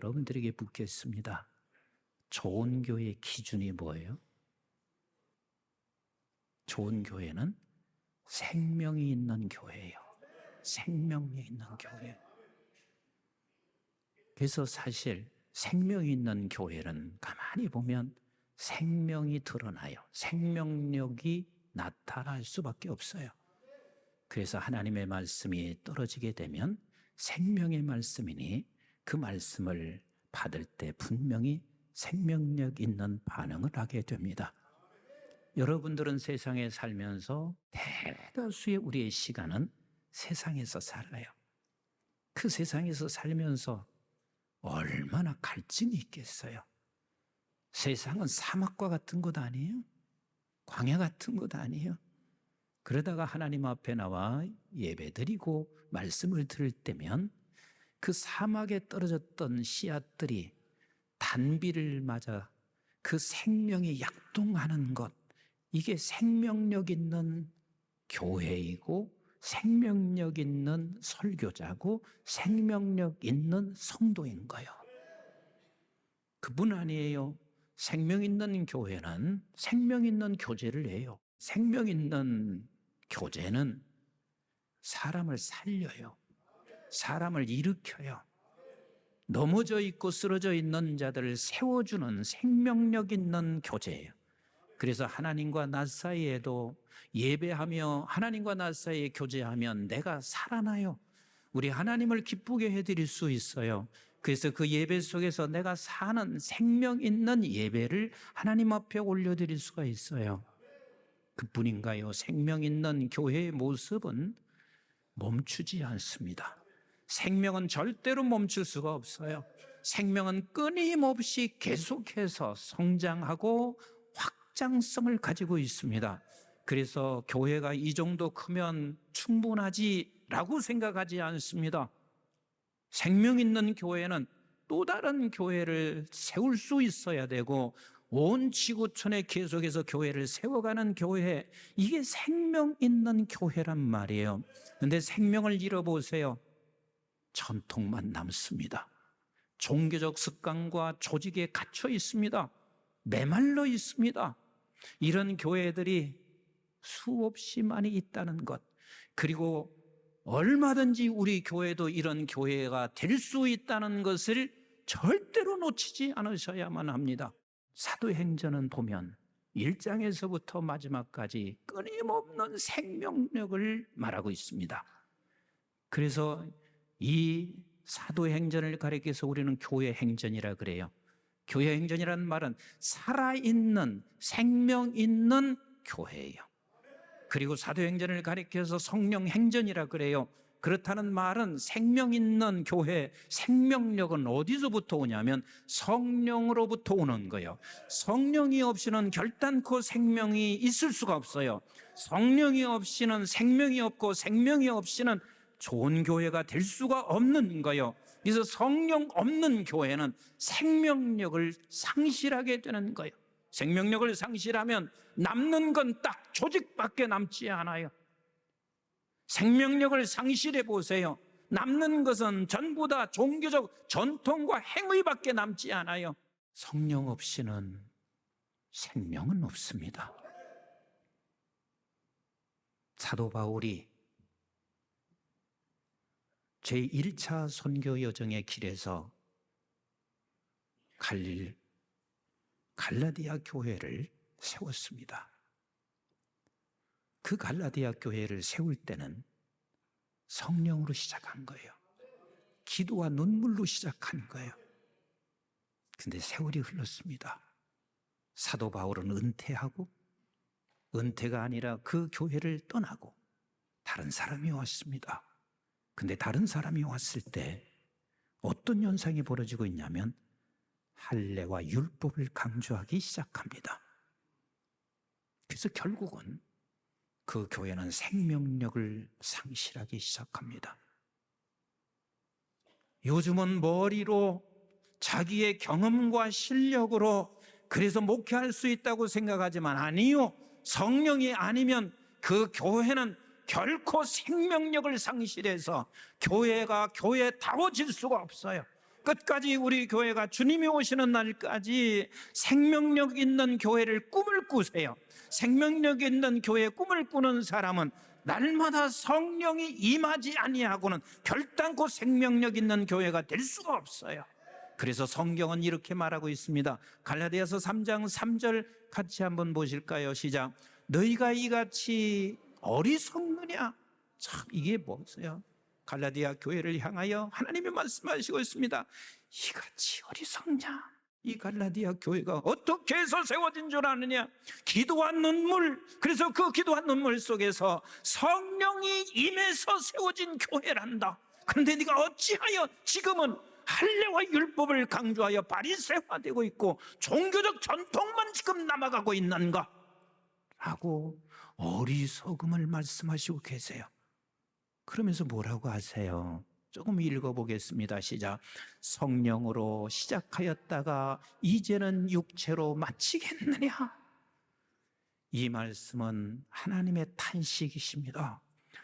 여러분들에게 묻겠습니다. 좋은 교회의 기준이 뭐예요? 좋은 교회는 생명이 있는 교회예요. 생명이 있는 교회. 그래서 사실 생명이 있는 교회는 가만히 보면 생명이 드러나요. 생명력이 나타날 수밖에 없어요. 그래서 하나님의 말씀이 떨어지게 되면 생명의 말씀이니 그 말씀을 받을 때 분명히 생명력 있는 반응을 하게 됩니다. 여러분들은 세상에 살면서 대다수의 우리의 시간은 세상에서 살아요. 그 세상에서 살면서 얼마나 갈증이 있겠어요. 세상은 사막과 같은 곳 아니에요? 광야 같은 곳 아니에요? 그러다가 하나님 앞에 나와 예배드리고 말씀을 들을 때면 그 사막에 떨어졌던 씨앗들이 단비를 맞아 그 생명이 약동하는 것, 이게 생명력 있는 교회이고 생명력 있는 설교자고 생명력 있는 성도인 거예요. 그뿐 아니에요. 생명 있는 교회는 생명 있는 교제를 해요. 생명 있는 교제는 사람을 살려요. 사람을 일으켜요. 넘어져 있고 쓰러져 있는 자들을 세워주는 생명력 있는 교제예요. 그래서 하나님과 나 사이에도 예배하며 하나님과 나 사이에 교제하면 내가 살아나요. 우리 하나님을 기쁘게 해드릴 수 있어요. 그래서 그 예배 속에서 내가 사는 생명 있는 예배를 하나님 앞에 올려드릴 수가 있어요. 그뿐인가요? 생명 있는 교회의 모습은 멈추지 않습니다. 생명은 절대로 멈출 수가 없어요. 생명은 끊임없이 계속해서 성장하고 확장성을 가지고 있습니다. 그래서 교회가 이 정도 크면 충분하지라고 생각하지 않습니다. 생명 있는 교회는 또 다른 교회를 세울 수 있어야 되고 온 지구촌에 계속해서 교회를 세워가는 교회, 이게 생명 있는 교회란 말이에요. 그런데 생명을 잃어보세요. 전통만 남습니다. 종교적 습관과 조직에 갇혀 있습니다. 메말라 있습니다. 이런 교회들이 수없이 많이 있다는 것, 그리고 얼마든지 우리 교회도 이런 교회가 될 수 있다는 것을 절대로 놓치지 않으셔야만 합니다. 사도행전은 보면 1장에서부터 마지막까지 끊임없는 생명력을 말하고 있습니다. 그래서 이 사도행전을 가리켜서 우리는 교회행전이라 그래요. 교회행전이라는 말은 살아있는, 생명 있는 교회예요. 그리고 사도행전을 가리켜서 성령행전이라 그래요. 그렇다는 말은 생명 있는 교회, 생명력은 어디서부터 오냐면 성령으로부터 오는 거예요. 성령이 없이는 결단코 생명이 있을 수가 없어요. 성령이 없이는 생명이 없고 생명이 없이는 좋은 교회가 될 수가 없는 거예요. 그래서 성령 없는 교회는 생명력을 상실하게 되는 거예요. 생명력을 상실하면 남는 건 딱 조직밖에 남지 않아요. 생명력을 상실해 보세요. 남는 것은 전부 다 종교적 전통과 행위밖에 남지 않아요. 성령 없이는 생명은 없습니다. 사도 바울이 제1차 선교 여정의 길에서 갈라디아 교회를 세웠습니다. 그 갈라디아 교회를 세울 때는 성령으로 시작한 거예요. 기도와 눈물로 시작한 거예요. 근데 세월이 흘렀습니다. 사도 바울은 은퇴하고, 은퇴가 아니라 그 교회를 떠나고 다른 사람이 왔습니다. 근데 다른 사람이 왔을 때 어떤 현상이 벌어지고 있냐면 할례와 율법을 강조하기 시작합니다. 그래서 결국은 그 교회는 생명력을 상실하기 시작합니다. 요즘은 머리로 자기의 경험과 실력으로 그래서 목회할 수 있다고 생각하지만 아니요. 성령이 아니면 그 교회는 결코 생명력을 상실해서 교회가 교회다워질 수가 없어요. 끝까지 우리 교회가 주님이 오시는 날까지 생명력 있는 교회를 꿈을 꾸세요. 생명력 있는 교회의 꿈을 꾸는 사람은 날마다 성령이 임하지 아니하고는 결단코 생명력 있는 교회가 될 수가 없어요. 그래서 성경은 이렇게 말하고 있습니다. 갈라디아서 3장 3절 같이 한번 보실까요? 시작. 너희가 이같이 어리석느냐? 참, 이게 뭐예요? 갈라디아 교회를 향하여 하나님이 말씀하시고 있습니다. 이같이 어리석냐? 이 갈라디아 교회가 어떻게 해서 세워진 줄 아느냐? 기도와 눈물, 그래서 그 기도와 눈물 속에서 성령이 임해서 세워진 교회란다. 그런데 네가 어찌하여 지금은 할례와 율법을 강조하여 바리새화되고 있고 종교적 전통만 지금 남아가고 있는가? 라고 어리석음을 말씀하시고 계세요. 그러면서 뭐라고 하세요? 조금 읽어보겠습니다. 시작. 성령으로 시작하였다가 이제는 육체로 마치겠느냐? 이 말씀은 하나님의 탄식이십니다.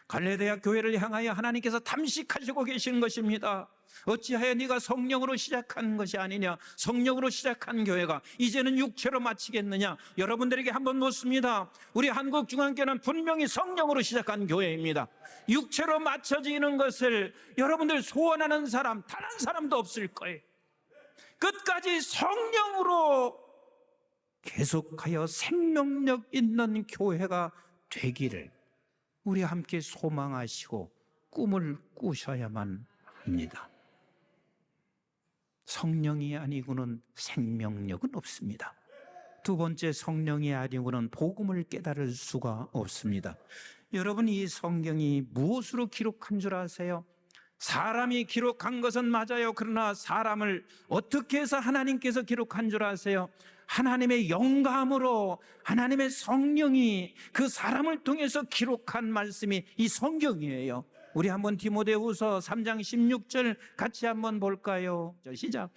갈라디아 교회를 향하여 하나님께서 탐식하시고 계시는 것입니다. 어찌하여 네가 성령으로 시작한 것이 아니냐? 성령으로 시작한 교회가 이제는 육체로 마치겠느냐? 여러분들에게 한번 묻습니다. 우리 한국중앙교회는 분명히 성령으로 시작한 교회입니다. 육체로 맞춰지는 것을 여러분들 소원하는 사람 단 한 사람도 없을 거예요. 끝까지 성령으로 계속하여 생명력 있는 교회가 되기를 우리 함께 소망하시고 꿈을 꾸셔야만 합니다. 성령이 아니고는 생명력은 없습니다. 두 번째, 성령이 아니고는 복음을 깨달을 수가 없습니다. 여러분, 이 성경이 무엇으로 기록한 줄 아세요? 사람이 기록한 것은 맞아요. 그러나 사람을 어떻게 해서 하나님께서 기록한 줄 아세요? 하나님의 영감으로 하나님의 성령이 그 사람을 통해서 기록한 말씀이 이 성경이에요. 우리 한번 디모데후서 3장 16절 같이 한번 볼까요? 시작.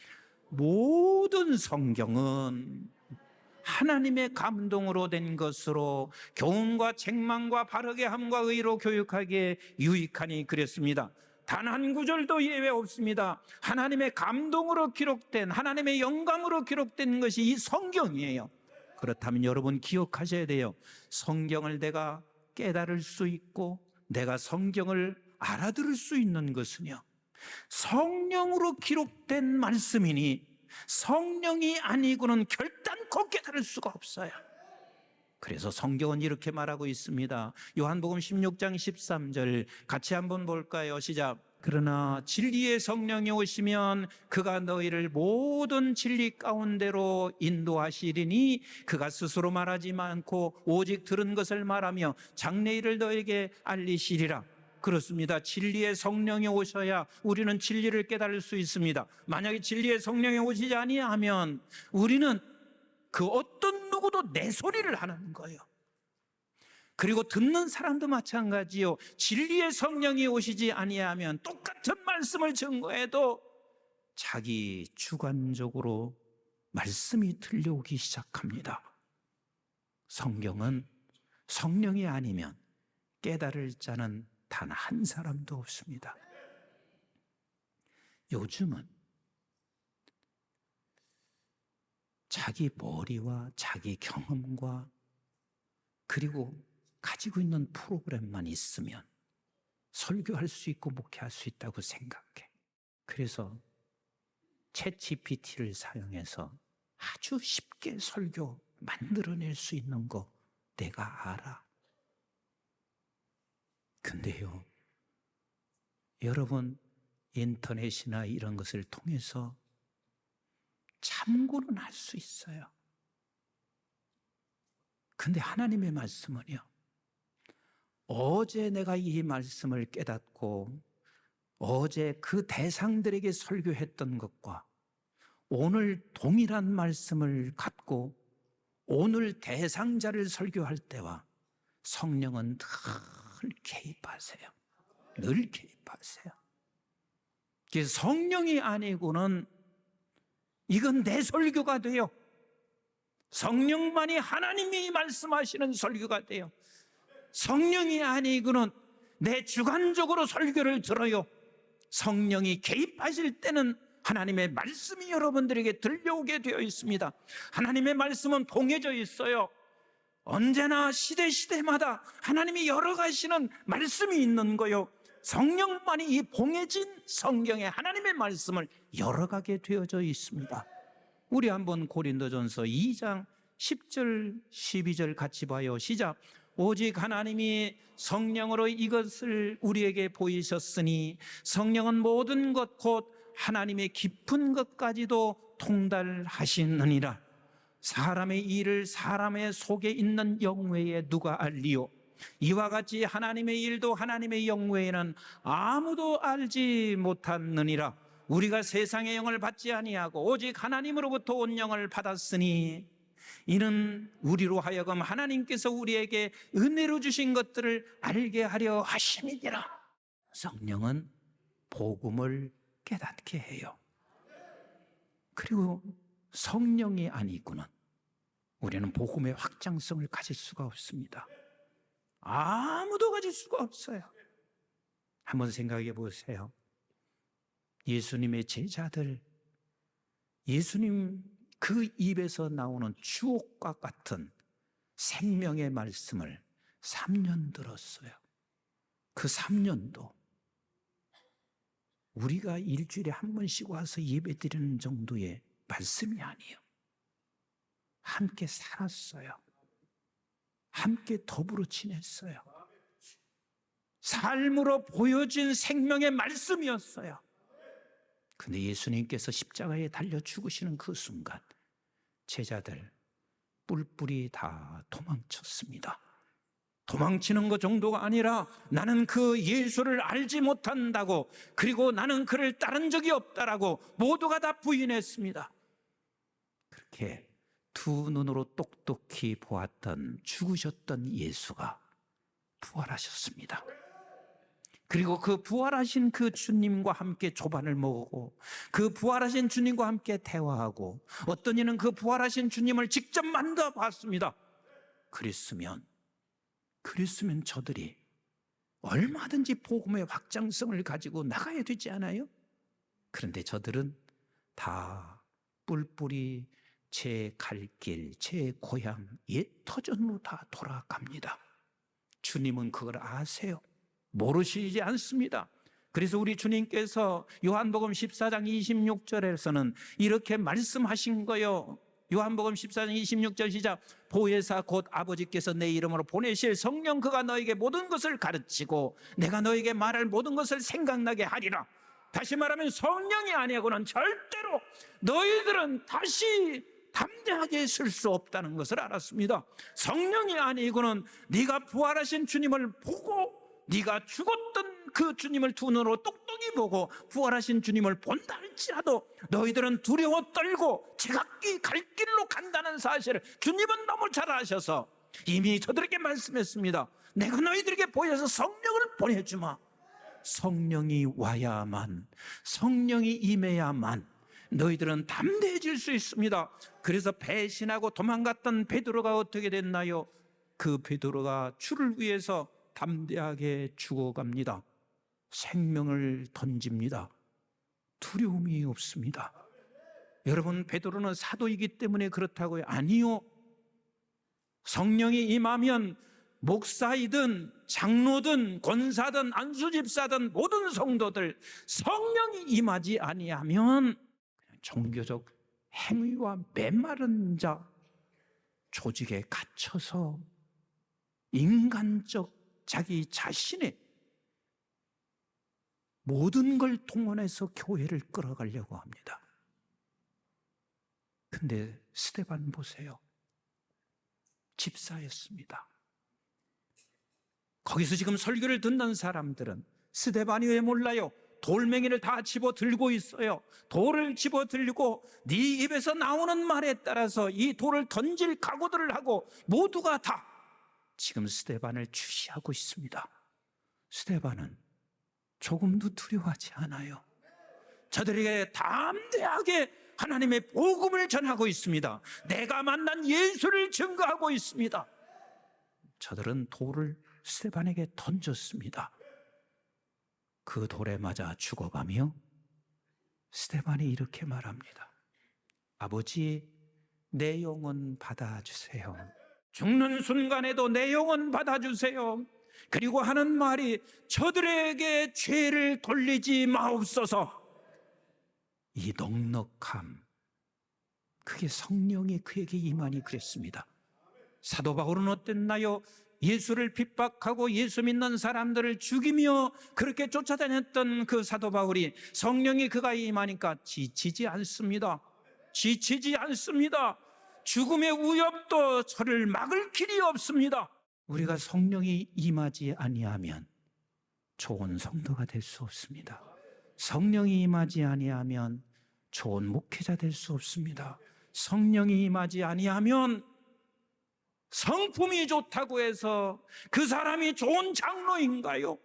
모든 성경은 하나님의 감동으로 된 것으로 교훈과 책망과 바르게 함과 의로 교육하기에 유익하니 그랬습니다. 단 한 구절도 예외 없습니다. 하나님의 감동으로 기록된, 하나님의 영감으로 기록된 것이 이 성경이에요. 그렇다면 여러분 기억하셔야 돼요. 성경을 내가 깨달을 수 있고 내가 성경을 알아들을 수 있는 것은요, 성령으로 기록된 말씀이니 성령이 아니고는 결단코 깨달을 수가 없어요. 그래서 성경은 이렇게 말하고 있습니다. 요한복음 16장 13절 같이 한번 볼까요? 시작. 그러나 진리의 성령이 오시면 그가 너희를 모든 진리 가운데로 인도하시리니 그가 스스로 말하지 않고 오직 들은 것을 말하며 장래일을 너에게 알리시리라. 그렇습니다. 진리의 성령이 오셔야 우리는 진리를 깨달을 수 있습니다. 만약에 진리의 성령이 오시지 아니하면 우리는 그 어떤 누구도 내 소리를 하는 거예요. 그리고 듣는 사람도 마찬가지요. 진리의 성령이 오시지 아니하면 똑같은 말씀을 증거해도 자기 주관적으로 말씀이 들려오기 시작합니다. 성경은 성령이 아니면 깨달을 자는 단 한 사람도 없습니다. 요즘은 자기 머리와 자기 경험과 그리고 가지고 있는 프로그램만 있으면 설교할 수 있고 목회할 수 있다고 생각해. 그래서 챗GPT를 사용해서 아주 쉽게 설교 만들어낼 수 있는 거 내가 알아. 근데요, 여러분 인터넷이나 이런 것을 통해서 참고는 할 수 있어요. 근데 하나님의 말씀은요, 어제 내가 이 말씀을 깨닫고 어제 그 대상들에게 설교했던 것과 오늘 동일한 말씀을 갖고 오늘 대상자를 설교할 때와 성령은 늘 개입하세요. 늘 개입하세요. 그래서 성령이 아니고는 이건 내 설교가 돼요. 성령만이 하나님이 말씀하시는 설교가 돼요. 성령이 아니고는 내 주관적으로 설교를 들어요. 성령이 개입하실 때는 하나님의 말씀이 여러분들에게 들려오게 되어 있습니다. 하나님의 말씀은 봉해져 있어요. 언제나 시대마다 하나님이 열어가시는 말씀이 있는 거요. 성령만이 이 봉해진 성경에 하나님의 말씀을 열어가게 되어져 있습니다. 우리 한번 고린도전서 2장 10절 12절 같이 봐요. 시작. 오직 하나님이 성령으로 이것을 우리에게 보이셨으니 성령은 모든 것 곧 하나님의 깊은 것까지도 통달하시느니라. 사람의 일을 사람의 속에 있는 영 외에 누가 알리요? 이와 같이 하나님의 일도 하나님의 영 외에는 아무도 알지 못하느니라. 우리가 세상의 영을 받지 아니하고 오직 하나님으로부터 온 영을 받았으니 이는 우리로 하여금 하나님께서 우리에게 은혜로 주신 것들을 알게 하려 하심이니라. 성령은 복음을 깨닫게 해요. 그리고 성령이 아니고는 우리는 복음의 확장성을 가질 수가 없습니다. 아무도 가질 수가 없어요. 한번 생각해 보세요. 예수님의 제자들, 예수님 그 입에서 나오는 주옥과 같은 생명의 말씀을 3년 들었어요. 그 3년도 우리가 일주일에 한 번씩 와서 예배 드리는 정도의 말씀이 아니에요. 함께 살았어요. 함께 더불어 지냈어요. 삶으로 보여진 생명의 말씀이었어요. 근데 예수님께서 십자가에 달려 죽으시는 그 순간 제자들 뿔뿔이 다 도망쳤습니다. 도망치는 것 정도가 아니라 나는 그 예수를 알지 못한다고, 그리고 나는 그를 따른 적이 없다라고 모두가 다 부인했습니다. 그렇게 두 눈으로 똑똑히 보았던 죽으셨던 예수가 부활하셨습니다. 그리고 그 부활하신 그 주님과 함께 조반을 먹고 그 부활하신 주님과 함께 대화하고 어떤 이는 그 부활하신 주님을 직접 만나봤습니다. 그랬으면 저들이 얼마든지 복음의 확장성을 가지고 나가야 되지 않아요? 그런데 저들은 다 뿔뿔이 제 갈 길, 제 고향, 옛 터전으로 다 돌아갑니다. 주님은 그걸 아세요. 모르시지 않습니다. 그래서 우리 주님께서 요한복음 14장 26절에서는 이렇게 말씀하신 거요. 요한복음 14장 26절 시작. 보혜사 곧 아버지께서 내 이름으로 보내실 성령 그가 너에게 모든 것을 가르치고 내가 너에게 말할 모든 것을 생각나게 하리라. 다시 말하면 성령이 아니고는 절대로 너희들은 다시 담대하게 있을 수 없다는 것을 알았습니다. 성령이 아니고는 네가 부활하신 주님을 보고 네가 죽었던 그 주님을 두 눈으로 똑똑히 보고 부활하신 주님을 본다 할지라도 너희들은 두려워 떨고 제각기 갈 길로 간다는 사실을 주님은 너무 잘 아셔서 이미 저들에게 말씀했습니다. 내가 너희들에게 보여서 성령을 보내주마. 성령이 와야만, 성령이 임해야만 너희들은 담대해질 수 있습니다. 그래서 배신하고 도망갔던 베드로가 어떻게 됐나요? 그 베드로가 주를 위해서 담대하게 죽어갑니다. 생명을 던집니다. 두려움이 없습니다. 여러분, 베드로는 사도이기 때문에 그렇다고요? 아니요. 성령이 임하면 목사이든 장로든 권사든 안수집사든 모든 성도들 성령이 임하지 아니하면 그냥 종교적 행위와 메마른 자, 조직에 갇혀서 인간적 자기 자신의 모든 걸 동원해서 교회를 끌어가려고 합니다. 근데 스데반 보세요. 집사였습니다. 거기서 지금 설교를 듣는 사람들은 스데반이 왜 몰라요? 돌멩이를 다 집어 들고 있어요. 돌을 집어 들고 네 입에서 나오는 말에 따라서 이 돌을 던질 각오들을 하고 모두가 다 지금 스데반을 주시하고 있습니다. 스데반은 조금도 두려워하지 않아요. 저들에게 담대하게 하나님의 복음을 전하고 있습니다. 내가 만난 예수를 증거하고 있습니다. 저들은 돌을 스데반에게 던졌습니다. 그 돌에 맞아 죽어가며 스데반이 이렇게 말합니다. 아버지, 내 영혼 받아주세요. 죽는 순간에도 내 영혼 받아주세요. 그리고 하는 말이 저들에게 죄를 돌리지 마옵소서. 이 넉넉함, 그게 성령이 그에게 임하니 그랬습니다. 사도 바울은 어땠나요? 예수를 핍박하고 예수 믿는 사람들을 죽이며 그렇게 쫓아다녔던 그 사도 바울이 성령이 그가 임하니까 지치지 않습니다. 지치지 않습니다. 죽음의 위협도 저를 막을 길이 없습니다. 우리가 성령이 임하지 아니하면 좋은 성도가 될 수 없습니다. 성령이 임하지 아니하면 좋은 목회자 될 수 없습니다. 성령이 임하지 아니하면 성품이 좋다고 해서 그 사람이 좋은 장로인가요?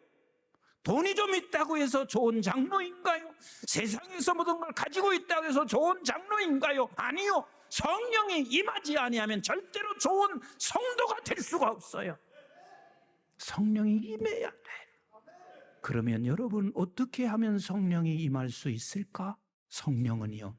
돈이 좀 있다고 해서 좋은 장로인가요? 세상에서 모든 걸 가지고 있다고 해서 좋은 장로인가요? 아니요. 성령이 임하지 아니하면 절대로 좋은 성도가 될 수가 없어요. 성령이 임해야 돼요. 그러면 여러분, 어떻게 하면 성령이 임할 수 있을까? 성령은요,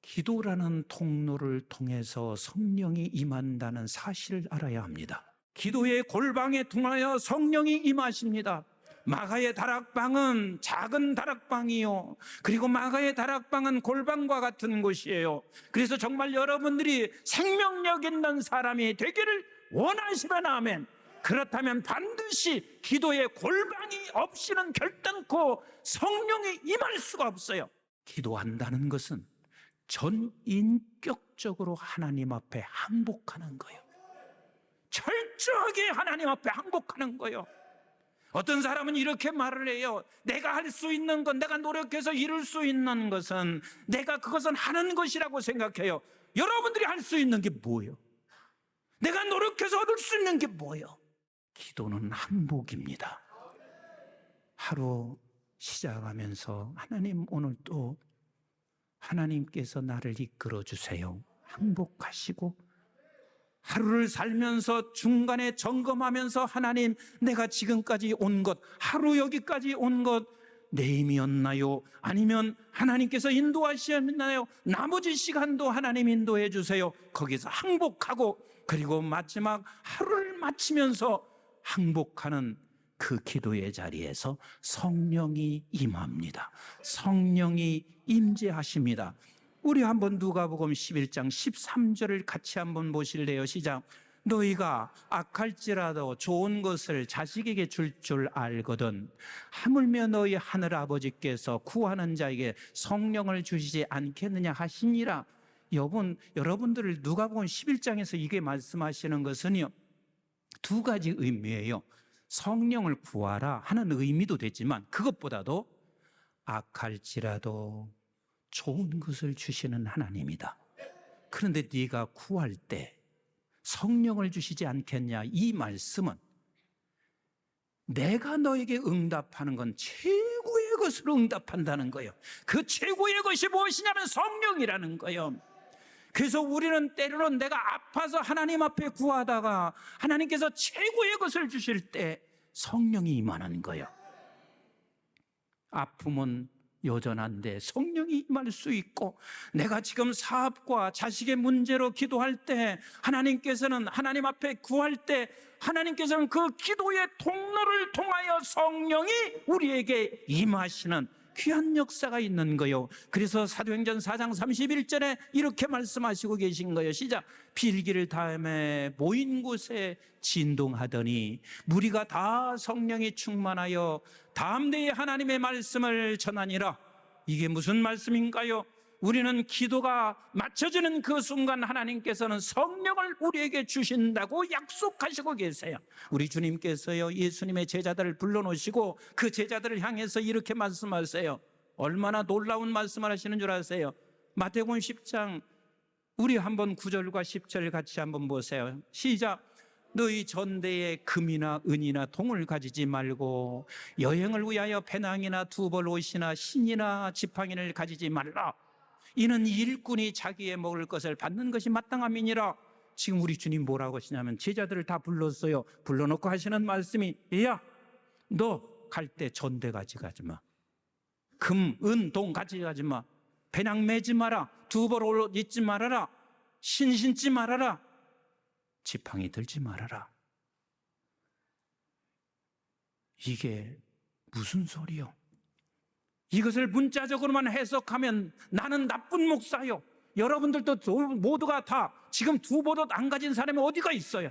기도라는 통로를 통해서 성령이 임한다는 사실을 알아야 합니다. 기도의 골방에 통하여 성령이 임하십니다. 마가의 다락방은 작은 다락방이요, 그리고 마가의 다락방은 골방과 같은 곳이에요. 그래서 정말 여러분들이 생명력 있는 사람이 되기를 원하시면 아멘. 그렇다면 반드시 기도의 골방이 없이는 결단코 성령이 임할 수가 없어요. 기도한다는 것은 전인격적으로 하나님 앞에 항복하는 거예요. 철저하게 하나님 앞에 항복하는 거예요. 어떤 사람은 이렇게 말을 해요. 내가 할 수 있는 것, 내가 노력해서 이룰 수 있는 것은 내가 그것은 하는 것이라고 생각해요. 여러분들이 할 수 있는 게 뭐예요? 내가 노력해서 얻을 수 있는 게 뭐예요? 기도는 항복입니다. 하루 시작하면서 하나님, 오늘 또 하나님께서 나를 이끌어 주세요. 항복하시고, 하루를 살면서 중간에 점검하면서 하나님, 내가 지금까지 온 것, 하루 여기까지 온 것 내 힘이었나요? 아니면 하나님께서 인도하시나요? 나머지 시간도 하나님 인도해 주세요. 거기서 항복하고, 그리고 마지막 하루를 마치면서 항복하는 그 기도의 자리에서 성령이 임합니다. 성령이 임재하십니다. 우리 한번 누가복음 11장 13절을 같이 한번 보실래요? 시작. 너희가 악할지라도 좋은 것을 자식에게 줄 줄 알거든 하물며 너희 하늘 아버지께서 구하는 자에게 성령을 주시지 않겠느냐 하시니라. 여러분들을 누가복음 11장에서 이게 말씀하시는 것은요, 두 가지 의미예요. 성령을 구하라 하는 의미도 되지만 그것보다도 악할지라도 좋은 것을 주시는 하나님이다. 그런데 네가 구할 때 성령을 주시지 않겠냐, 이 말씀은 내가 너에게 응답하는 건 최고의 것으로 응답한다는 거예요. 그 최고의 것이 무엇이냐면 성령이라는 거예요. 그래서 우리는 때로는 내가 아파서 하나님 앞에 구하다가 하나님께서 최고의 것을 주실 때 성령이 임하는 거예요. 아픔은 여전한데 성령이 임할 수 있고, 내가 지금 사업과 자식의 문제로 기도할 때 하나님께서는, 하나님 앞에 구할 때 하나님께서는 그 기도의 통로를 통하여 성령이 우리에게 임하시는 귀한 역사가 있는 거요. 그래서 사도행전 4장 31절에 이렇게 말씀하시고 계신 거예요. 시작. 필기를 다음에 모인 곳에 진동하더니 무리가 다 성령이 충만하여 담대히 하나님의 말씀을 전하니라. 이게 무슨 말씀인가요? 우리는 기도가 맞춰지는 그 순간 하나님께서는 성령을 우리에게 주신다고 약속하시고 계세요. 우리 주님께서요, 예수님의 제자들을 불러놓으시고 그 제자들을 향해서 이렇게 말씀하세요. 얼마나 놀라운 말씀을 하시는 줄 아세요? 마태복음 10장, 우리 한번 9절과 10절 같이 한번 보세요. 시작. 너희 전대에 금이나 은이나 동을 가지지 말고 여행을 위하여 배낭이나 두벌 옷이나 신이나 지팡이를 가지지 말라. 이는 일꾼이 자기의 먹을 것을 받는 것이 마땅함이니라. 지금 우리 주님 뭐라고 하시냐면 제자들을 다 불렀어요. 불러놓고 하시는 말씀이, 야, 너 갈 때 전대 가지 마. 금, 은, 동 가져가지 마. 배낭 매지 마라. 두벌 옷 입지 말아라. 신지 말아라. 지팡이 들지 말아라. 이게 무슨 소리요? 이것을 문자적으로만 해석하면 나는 나쁜 목사요. 여러분들도 모두가 다 지금 두벌 옷 안 가진 사람이 어디가 있어요?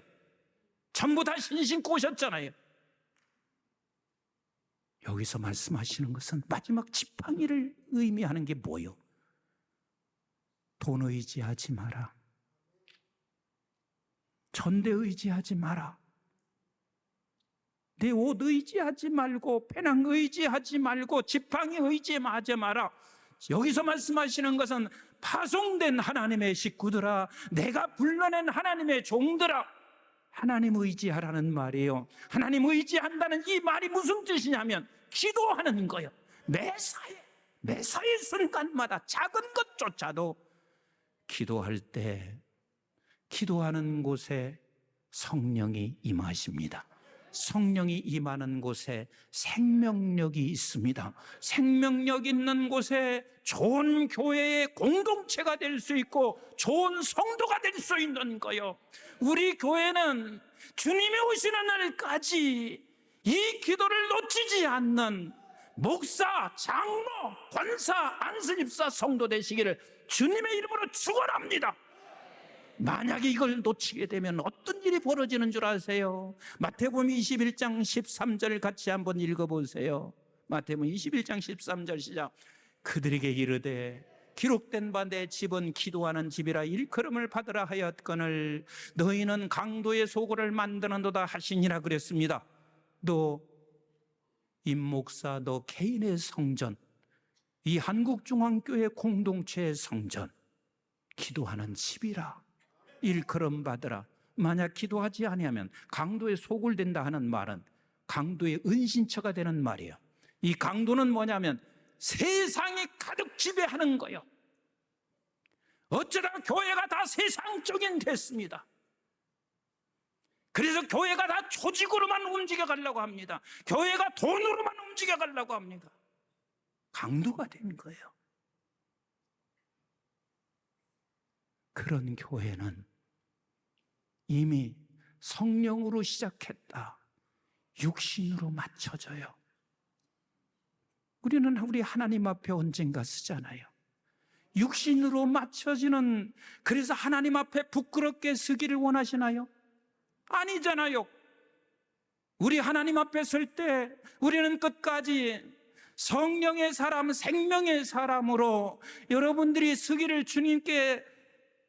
전부 다 신고 오셨잖아요. 여기서 말씀하시는 것은 마지막 지팡이를 의미하는 게 뭐요? 돈 의지하지 마라. 전대 의지하지 마라. 내 옷 의지하지 말고, 배낭 의지하지 말고, 지팡이 의지하지 마라. 여기서 말씀하시는 것은 파송된 하나님의 식구들아, 내가 불러낸 하나님의 종들아, 하나님 의지하라는 말이에요. 하나님 의지한다는 이 말이 무슨 뜻이냐면 기도하는 거예요. 매사의 순간마다 작은 것조차도 기도할 때, 기도하는 곳에 성령이 임하십니다. 성령이 임하는 곳에 생명력이 있습니다. 생명력 있는 곳에 좋은 교회의 공동체가 될 수 있고 좋은 성도가 될 수 있는 거예요. 우리 교회는 주님이 오시는 날까지 이 기도를 놓치지 않는 목사, 장로, 권사, 안수집사, 성도 되시기를 주님의 이름으로 축원합니다. 만약에 이걸 놓치게 되면 어떤 일이 벌어지는 줄 아세요? 마태복음 21장 13절 같이 한번 읽어보세요. 마태복음 21장 13절 시작. 그들에게 이르되 기록된 바 내 집은 기도하는 집이라 일컬음을 받으라 하였거늘 너희는 강도의 소굴을 만드는도다 하시니라 그랬습니다. 너 임목사, 너 개인의 성전, 이 한국중앙교회 공동체의 성전, 기도하는 집이라 일컬음 받으라. 만약 기도하지 아니하면 강도의 소굴된다 하는 말은 강도의 은신처가 되는 말이에요. 이 강도는 뭐냐면 세상이 가득 지배하는 거예요. 어쩌다 교회가 다 세상적인 됐습니다. 그래서 교회가 다 조직으로만 움직여 가려고 합니다. 교회가 돈으로만 움직여 가려고 합니다. 강도가 된 거예요. 그런 교회는 이미 성령으로 시작했다. 육신으로 맞춰져요. 우리는 우리 하나님 앞에 언젠가 쓰잖아요. 육신으로 맞춰지는, 그래서 하나님 앞에 부끄럽게 서기를 원하시나요? 아니잖아요. 우리 하나님 앞에 설 때 우리는 끝까지 성령의 사람, 생명의 사람으로 여러분들이 서기를 주님께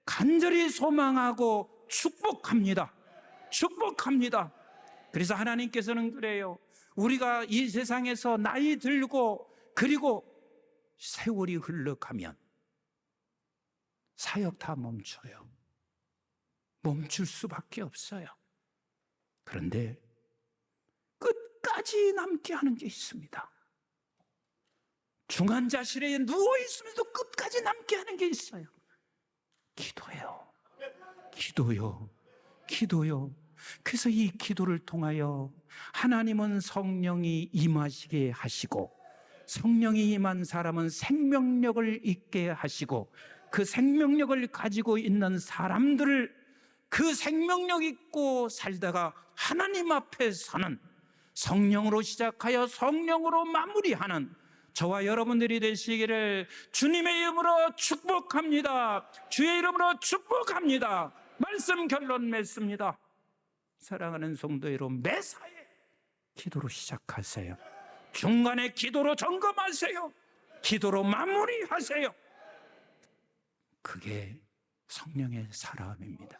간절히 소망하고 축복합니다. 축복합니다. 그래서 하나님께서는 그래요. 우리가 이 세상에서 나이 들고 그리고 세월이 흘러가면 사역 다 멈춰요. 멈출 수밖에 없어요. 그런데 끝까지 남게 하는 게 있습니다. 중환자실에 누워있으면서도 끝까지 남게 하는 게 있어요. 기도해요. 기도요. 기도요. 그래서 이 기도를 통하여 하나님은 성령이 임하시게 하시고 성령이 임한 사람은 생명력을 있게 하시고 그 생명력을 가지고 있는 사람들을 그 생명력 있고 살다가 하나님 앞에 서는 성령으로 시작하여 성령으로 마무리하는 저와 여러분들이 되시기를 주님의 이름으로 축복합니다. 주의 이름으로 축복합니다. 말씀 결론 맺습니다. 사랑하는 성도 여러분, 매사에 기도로 시작하세요. 중간에 기도로 점검하세요. 기도로 마무리하세요. 그게 성령의 사람입니다.